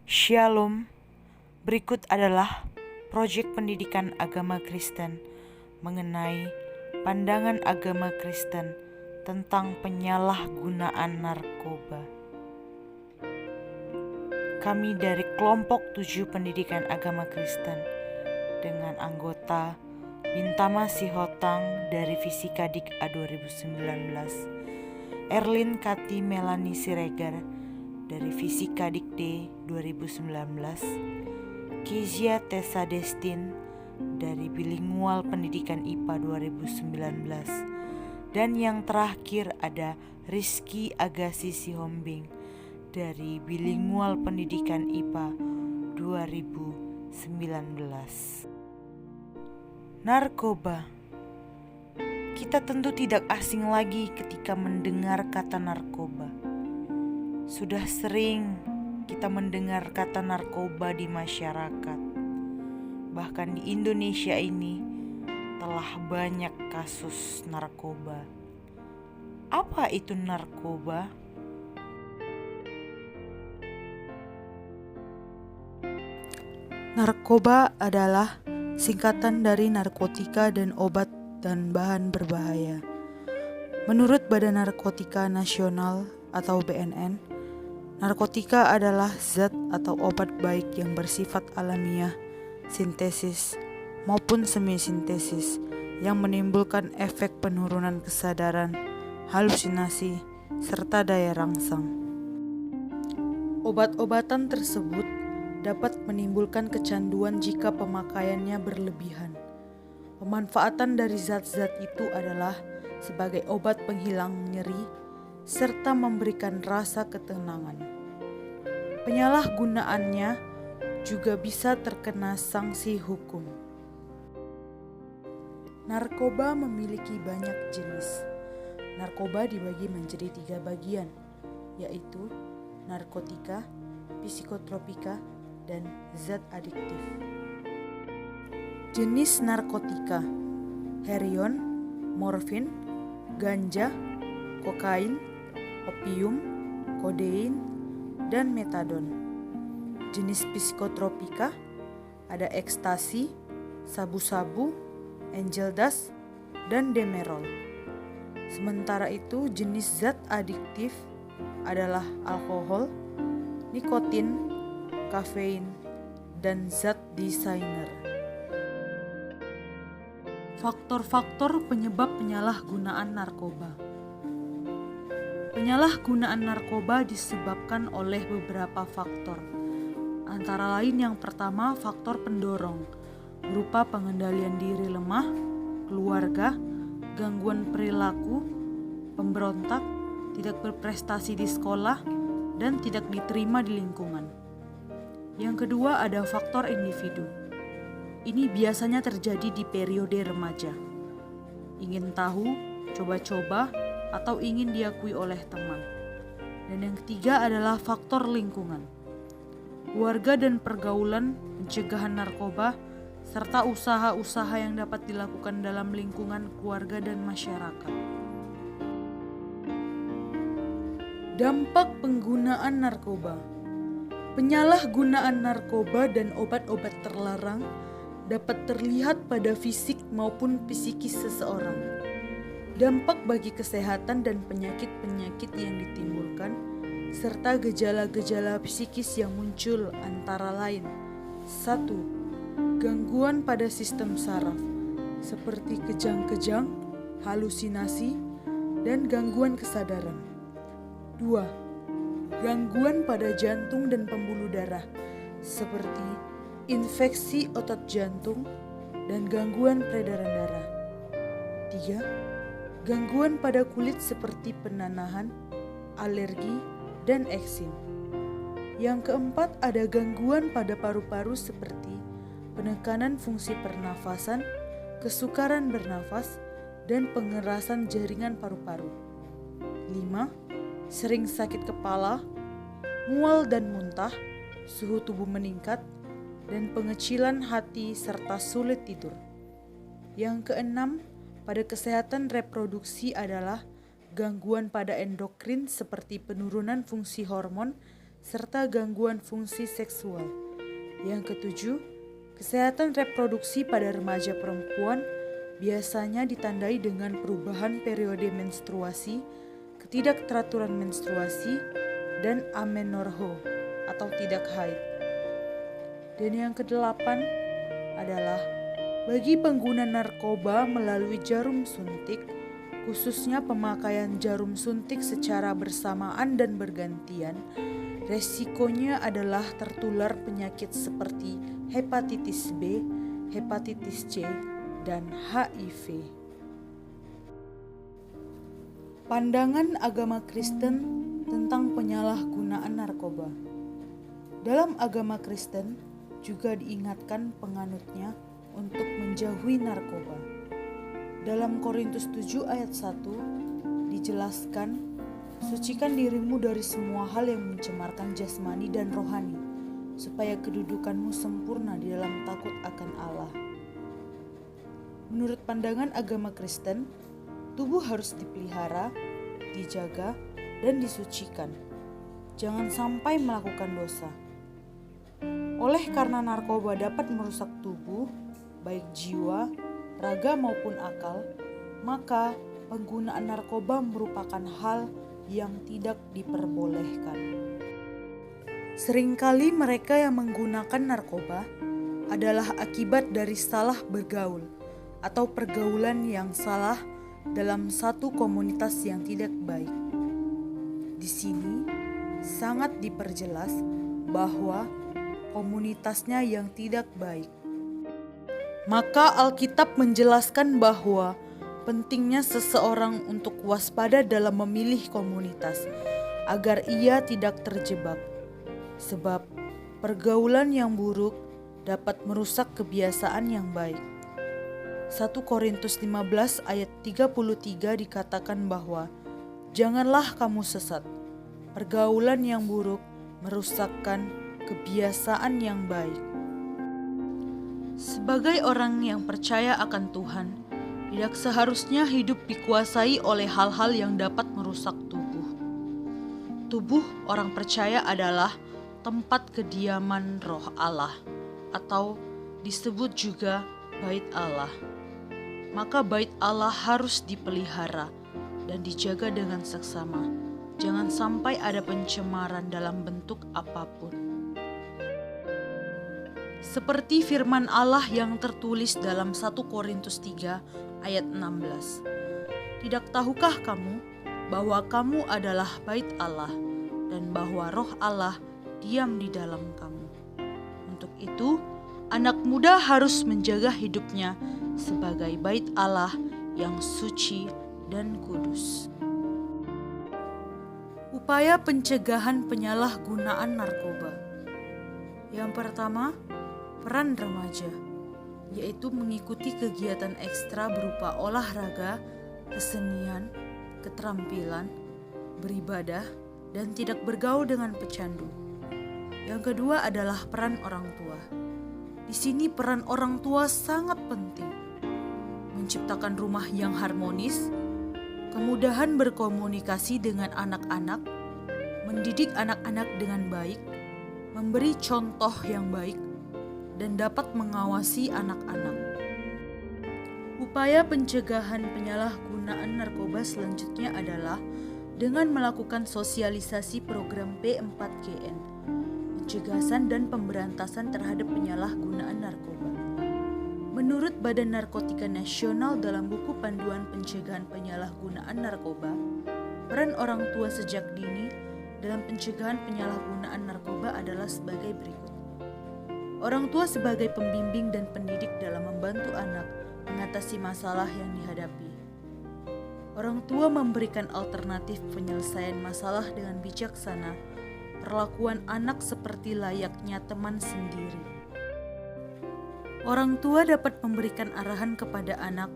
Shalom, berikut adalah proyek pendidikan agama Kristen mengenai pandangan agama Kristen tentang penyalahgunaan narkoba. Kami dari kelompok 7 pendidikan agama Kristen dengan anggota Bintama Sihotang dari Fisika Dik A 2019, Erlin Kati Melani Siregar dari Fisika Dikde 2019, Kezia Tessa Destin dari Bilingual Pendidikan IPA 2019, dan yang terakhir ada Rizky Agasi Sihombing dari Bilingual Pendidikan IPA 2019. Narkoba. Kita tentu tidak asing lagi ketika mendengar kata narkoba. Sudah sering kita mendengar kata narkoba di masyarakat. Bahkan di Indonesia ini telah banyak kasus narkoba. Apa itu narkoba? Narkoba adalah singkatan dari narkotika dan obat dan bahan berbahaya. Menurut Badan Narkotika Nasional atau BNN, narkotika adalah zat atau obat baik yang bersifat alamiah, sintesis, maupun semi-sintesis yang menimbulkan efek penurunan kesadaran, halusinasi, serta daya rangsang. Obat-obatan tersebut dapat menimbulkan kecanduan jika pemakaiannya berlebihan. Pemanfaatan dari zat-zat itu adalah sebagai obat penghilang nyeri serta memberikan rasa ketenangan. Penyalahgunaannya juga bisa terkena sanksi hukum. Narkoba memiliki banyak jenis. Narkoba dibagi menjadi 3 bagian, yaitu narkotika, psikotropika, dan zat adiktif. Jenis narkotika: heroin, morfin, ganja, kokain, opium, kodein, dan metadon. Jenis psikotropika ada ekstasi, sabu-sabu, angel dust, dan demerol. Sementara itu jenis zat adiktif adalah alkohol, nikotin, kafein, dan zat designer. Faktor-faktor penyebab penyalahgunaan narkoba. Penyalahgunaan narkoba disebabkan oleh beberapa faktor. Antara lain yang pertama faktor pendorong, berupa pengendalian diri lemah, keluarga, gangguan perilaku, pemberontak, tidak berprestasi di sekolah, dan tidak diterima di lingkungan. Yang kedua ada faktor individu. Ini biasanya terjadi di periode remaja. Ingin tahu, coba-coba, atau ingin diakui oleh teman. Dan yang ketiga adalah faktor lingkungan. Keluarga dan pergaulan, pencegahan narkoba, serta usaha-usaha yang dapat dilakukan dalam lingkungan keluarga dan masyarakat. Dampak penggunaan narkoba. Penyalahgunaan narkoba dan obat-obat terlarang dapat terlihat pada fisik maupun psikis seseorang. Dampak bagi kesehatan dan penyakit-penyakit yang ditimbulkan, serta gejala-gejala psikis yang muncul antara lain: 1. Gangguan pada sistem saraf, seperti kejang-kejang, halusinasi, dan gangguan kesadaran. 2. Gangguan pada jantung dan pembuluh darah, seperti infeksi otot jantung dan gangguan peredaran darah. 3. Gangguan pada kulit seperti penanahan, alergi, dan eksim. Yang keempat ada gangguan pada paru-paru seperti penekanan fungsi pernafasan, kesukaran bernafas, dan pengerasan jaringan paru-paru. 5. Sering sakit kepala, mual dan muntah, suhu tubuh meningkat, dan pengecilan hati serta sulit tidur. Yang keenam, pada kesehatan reproduksi adalah gangguan pada endokrin seperti penurunan fungsi hormon serta gangguan fungsi seksual. Yang ketujuh, kesehatan reproduksi pada remaja perempuan biasanya ditandai dengan perubahan periode menstruasi, ketidakteraturan menstruasi, dan amenorrhea atau tidak haid. Dan yang kedelapan adalah bagi pengguna narkoba melalui jarum suntik, khususnya pemakaian jarum suntik secara bersamaan dan bergantian, resikonya adalah tertular penyakit seperti hepatitis B, hepatitis C, dan HIV. Pandangan agama Kristen tentang penyalahgunaan narkoba. Dalam agama Kristen juga diingatkan penganutnya untuk menjauhi narkoba. Dalam Korintus 7 ayat 1 dijelaskan, sucikan dirimu dari semua hal yang mencemarkan jasmani dan rohani, supaya kedudukanmu sempurna di dalam takut akan Allah. Menurut pandangan agama Kristen, tubuh harus dipelihara, dijaga, dan disucikan. Jangan sampai melakukan dosa. Oleh karena narkoba dapat merusak tubuh, baik jiwa, raga maupun akal, maka penggunaan narkoba merupakan hal yang tidak diperbolehkan. Seringkali mereka yang menggunakan narkoba adalah akibat dari salah bergaul atau pergaulan yang salah dalam satu komunitas yang tidak baik. Di sini sangat diperjelas bahwa komunitasnya yang tidak baik. Maka Alkitab menjelaskan bahwa pentingnya seseorang untuk waspada dalam memilih komunitas agar ia tidak terjebak. Sebab pergaulan yang buruk dapat merusak kebiasaan yang baik. 1 Korintus 15 ayat 33 dikatakan bahwa janganlah kamu sesat. Pergaulan yang buruk merusakkan kebiasaan yang baik. Sebagai orang yang percaya akan Tuhan, tidak seharusnya hidup dikuasai oleh hal-hal yang dapat merusak tubuh. Tubuh orang percaya adalah tempat kediaman Roh Allah, atau disebut juga Bait Allah. Maka Bait Allah harus dipelihara dan dijaga dengan seksama. Jangan sampai ada pencemaran dalam bentuk apapun. Seperti firman Allah yang tertulis dalam 1 Korintus 3 ayat 16. Tidak tahukah kamu bahwa kamu adalah bait Allah dan bahwa roh Allah diam di dalam kamu? Untuk itu, anak muda harus menjaga hidupnya sebagai bait Allah yang suci dan kudus. Upaya pencegahan penyalahgunaan narkoba. Yang pertama, peran remaja, yaitu mengikuti kegiatan ekstra berupa olahraga, kesenian, keterampilan, beribadah, dan tidak bergaul dengan pecandu. Yang kedua adalah peran orang tua. Di sini peran orang tua sangat penting. Menciptakan rumah yang harmonis, kemudahan berkomunikasi dengan anak-anak, mendidik anak-anak dengan baik, memberi contoh yang baik, dan dapat mengawasi anak-anak. Upaya pencegahan penyalahgunaan narkoba selanjutnya adalah dengan melakukan sosialisasi program P4GN, pencegahan dan pemberantasan terhadap penyalahgunaan narkoba. Menurut Badan Narkotika Nasional dalam buku Panduan Pencegahan Penyalahgunaan Narkoba, peran orang tua sejak dini dalam pencegahan penyalahgunaan narkoba adalah sebagai berikut. Orang tua sebagai pembimbing dan pendidik dalam membantu anak mengatasi masalah yang dihadapi. Orang tua memberikan alternatif penyelesaian masalah dengan bijaksana, perlakuan anak seperti layaknya teman sendiri. Orang tua dapat memberikan arahan kepada anak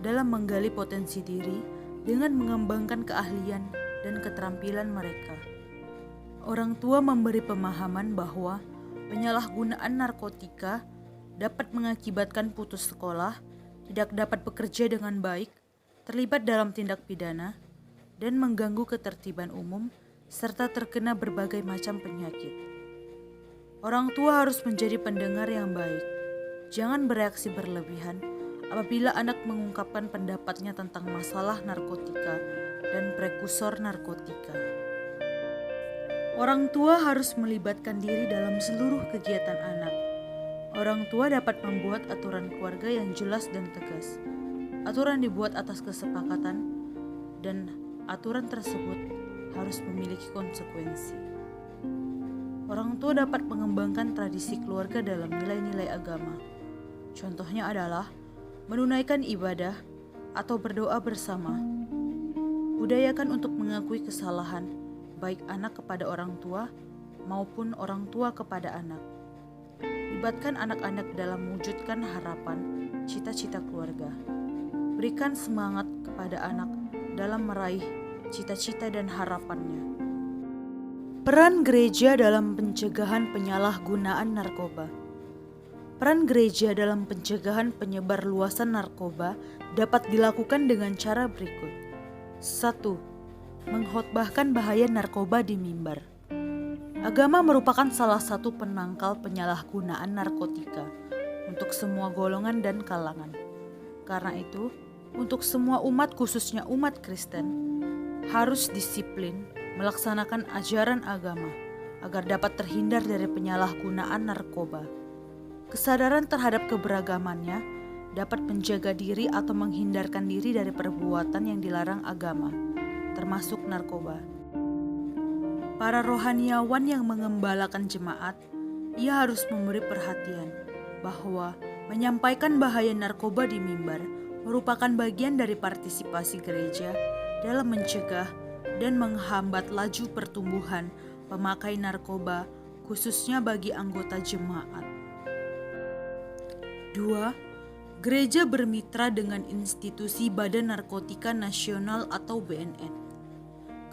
dalam menggali potensi diri dengan mengembangkan keahlian dan keterampilan mereka. Orang tua memberi pemahaman bahwa penyalahgunaan narkotika dapat mengakibatkan putus sekolah, tidak dapat bekerja dengan baik, terlibat dalam tindak pidana, dan mengganggu ketertiban umum, serta terkena berbagai macam penyakit. Orang tua harus menjadi pendengar yang baik. Jangan bereaksi berlebihan apabila anak mengungkapkan pendapatnya tentang masalah narkotika dan prekursor narkotika. Orang tua harus melibatkan diri dalam seluruh kegiatan anak. Orang tua dapat membuat aturan keluarga yang jelas dan tegas. Aturan dibuat atas kesepakatan, dan aturan tersebut harus memiliki konsekuensi. Orang tua dapat mengembangkan tradisi keluarga dalam nilai-nilai agama. Contohnya adalah menunaikan ibadah atau berdoa bersama. Budayakan untuk mengakui kesalahan, baik anak kepada orang tua maupun orang tua kepada anak. Libatkan anak-anak dalam mewujudkan harapan, cita-cita keluarga. Berikan semangat kepada anak dalam meraih cita-cita dan harapannya. Peran gereja dalam pencegahan penyalahgunaan narkoba. Peran gereja dalam pencegahan penyebar luasan narkoba dapat dilakukan dengan cara berikut. 1. Mengkhotbahkan bahaya narkoba di mimbar. Agama merupakan salah satu penangkal penyalahgunaan narkotika untuk semua golongan dan kalangan. Karena itu, untuk semua umat, khususnya umat Kristen, harus disiplin melaksanakan ajaran agama agar dapat terhindar dari penyalahgunaan narkoba. Kesadaran terhadap keberagamannya dapat menjaga diri atau menghindarkan diri dari perbuatan yang dilarang agama, termasuk narkoba. Para rohaniawan yang mengembalakan jemaat, ia harus memberi perhatian bahwa menyampaikan bahaya narkoba di mimbar merupakan bagian dari partisipasi gereja dalam mencegah dan menghambat laju pertumbuhan pemakai narkoba, khususnya bagi anggota jemaat. 2. Gereja bermitra dengan institusi Badan Narkotika Nasional atau BNN.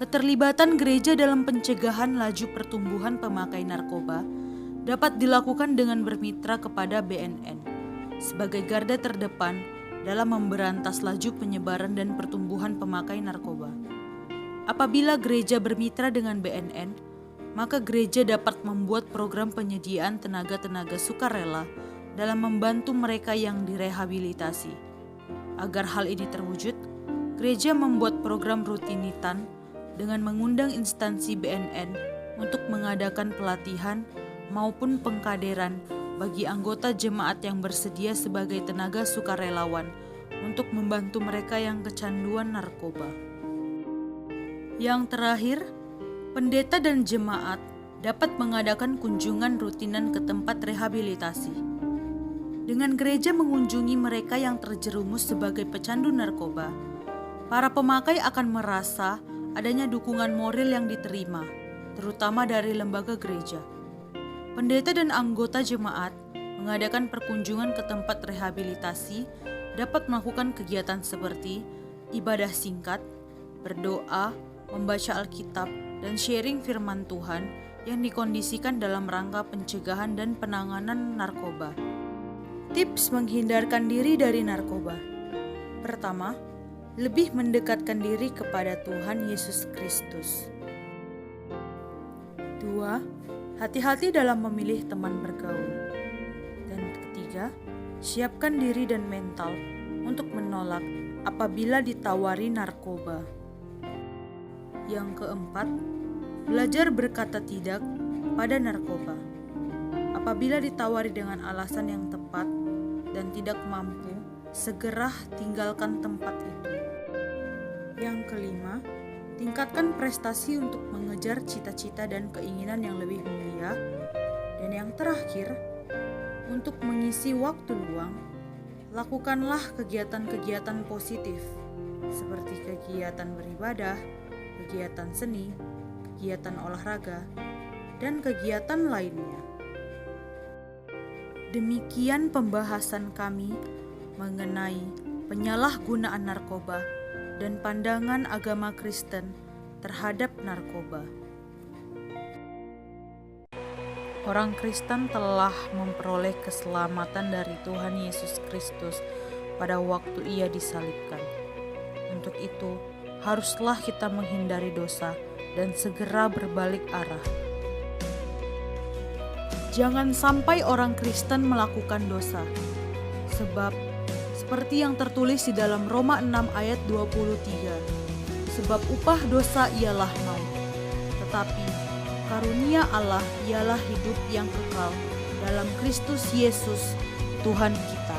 Keterlibatan gereja dalam pencegahan laju pertumbuhan pemakai narkoba dapat dilakukan dengan bermitra kepada BNN sebagai garda terdepan dalam memberantas laju penyebaran dan pertumbuhan pemakai narkoba. Apabila gereja bermitra dengan BNN, maka gereja dapat membuat program penyediaan tenaga-tenaga sukarela dalam membantu mereka yang direhabilitasi. Agar hal ini terwujud, gereja membuat program rutinitan dengan mengundang instansi BNN untuk mengadakan pelatihan maupun pengkaderan bagi anggota jemaat yang bersedia sebagai tenaga sukarelawan untuk membantu mereka yang kecanduan narkoba. Yang terakhir, pendeta dan jemaat dapat mengadakan kunjungan rutinan ke tempat rehabilitasi. Dengan gereja mengunjungi mereka yang terjerumus sebagai pecandu narkoba, para pemakai akan merasa adanya dukungan moral yang diterima, terutama dari lembaga gereja. Pendeta dan anggota jemaat mengadakan perkunjungan ke tempat rehabilitasi dapat melakukan kegiatan seperti ibadah singkat, berdoa, membaca Alkitab, dan sharing firman Tuhan yang dikondisikan dalam rangka pencegahan dan penanganan narkoba. Tips menghindarkan diri dari narkoba. Pertama, lebih mendekatkan diri kepada Tuhan Yesus Kristus. 2. Hati-hati dalam memilih teman bergaul. Dan ketiga, siapkan diri dan mental untuk menolak apabila ditawari narkoba. Yang keempat, belajar berkata tidak pada narkoba. Apabila ditawari dengan alasan yang tepat dan tidak mampu, segera tinggalkan tempat itu. Yang kelima, tingkatkan prestasi untuk mengejar cita-cita dan keinginan yang lebih mulia. Dan yang terakhir, untuk mengisi waktu luang, lakukanlah kegiatan-kegiatan positif seperti kegiatan beribadah, kegiatan seni, kegiatan olahraga, dan kegiatan lainnya. Demikian pembahasan kami mengenai penyalahgunaan narkoba dan pandangan agama Kristen terhadap narkoba. Orang Kristen telah memperoleh keselamatan dari Tuhan Yesus Kristus pada waktu Ia disalibkan. Untuk itu, haruslah kita menghindari dosa dan segera berbalik arah. Jangan sampai orang Kristen melakukan dosa, sebab seperti yang tertulis di dalam Roma 6 ayat 23, sebab upah dosa ialah maut, tetapi karunia Allah ialah hidup yang kekal dalam Kristus Yesus Tuhan kita.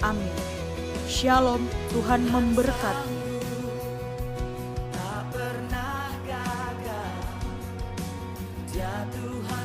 Amin. Shalom, Tuhan memberkati. Tak pernah gagal, dia Tuhan.